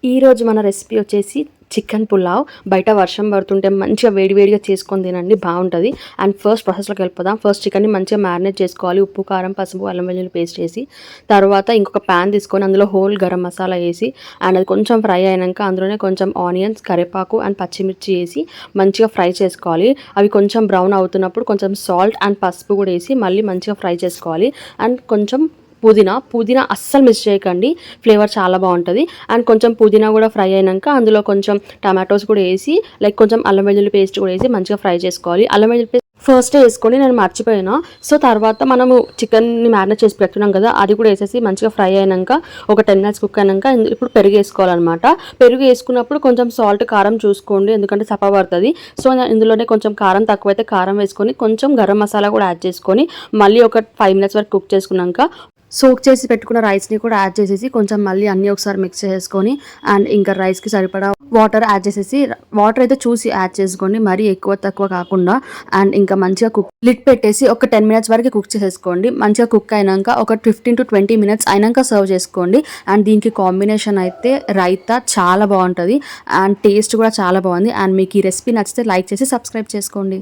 ఈరోజు మన రెసిపీ వచ్చేసి చికెన్ పులావ్. బయట వర్షం పడుతుంటే మంచిగా వేడివేడిగా చేసుకొని తినండి, బాగుంటుంది. అండ్ ఫస్ట్ ప్రాసెస్లోకి వెళ్ళిపోదాం. ఫస్ట్ చికెన్ని మంచిగా మ్యారినేట్ చేసుకోవాలి, ఉప్పు కారం పసుపు అల్లం వెల్లుల్లి పేస్ట్ వేసి. తర్వాత ఇంకొక ప్యాన్ తీసుకొని అందులో హోల్ గరం మసాలా వేసి అండ్ అది కొంచెం ఫ్రై అయినాక అందులోనే కొంచెం ఆనియన్స్ కరివేపాకు అండ్ పచ్చిమిర్చి వేసి మంచిగా ఫ్రై చేసుకోవాలి. అవి కొంచెం బ్రౌన్ అవుతున్నప్పుడు కొంచెం సాల్ట్ అండ్ పసుపు కూడా వేసి మళ్ళీ మంచిగా ఫ్రై చేసుకోవాలి. అండ్ కొంచెం పుదీనా అస్సలు మిస్ చేయకండి, ఫ్లేవర్ చాలా బాగుంటుంది. అండ్ కొంచెం పుదీనా కూడా ఫ్రై అయినాక అందులో కొంచెం టమాటోస్ కూడా వేసి లైక్ కొంచెం అల్లం వెల్లుల్లి పేస్ట్ కూడా వేసి మంచిగా ఫ్రై చేసుకోవాలి. అల్లం వెల్లుల్లి పేస్ట్ ఫస్ట్ వేసుకొని నేను మర్చిపోయినా. సో తర్వాత మనము చికెన్ని మ్యారినేట్ చేసి పెట్టుకున్నాం కదా, అది కూడా వేసేసి మంచిగా ఫ్రై అయినాక ఒక 10 minutes కుక్ అయినాక ఇప్పుడు పెరుగు వేసుకోవాలన్నమాట. పెరుగు వేసుకున్నప్పుడు కొంచెం సాల్ట్ కారం చూసుకోండి, ఎందుకంటే పడుతుంది. సో ఇందులోనే కొంచెం కారం తక్కువైతే కారం వేసుకొని కొంచెం గరం మసాలా కూడా యాడ్ చేసుకొని మళ్ళీ ఒక 5 minutes వరకు కుక్ చేసుకున్నాక సోక్ చేసి పెట్టుకున్న రైస్ని కూడా యాడ్ చేసేసి కొంచెం మళ్ళీ అన్నీ ఒకసారి మిక్స్ చేసుకొని అండ్ ఇంకా రైస్కి సరిపడా వాటర్ యాడ్ చేసేసి, వాటర్ అయితే చూసి యాడ్ చేసుకోండి, మరీ ఎక్కువ తక్కువ కాకుండా. అండ్ ఇంకా మంచిగా లిడ్ పెట్టేసి ఒక 10 minutes వరకు కుక్ చేసేసుకోండి. మంచిగా కుక్ అయినాక ఒక 15 to 20 minutes అయినాక సర్వ్ చేసుకోండి. అండ్ దీనికి కాంబినేషన్ అయితే రైతా చాలా బాగుంటుంది అండ్ టేస్ట్ కూడా చాలా బాగుంది. అండ్ మీకు ఈ రెసిపీ నచ్చితే లైక్ చేసి సబ్స్క్రైబ్ చేసుకోండి.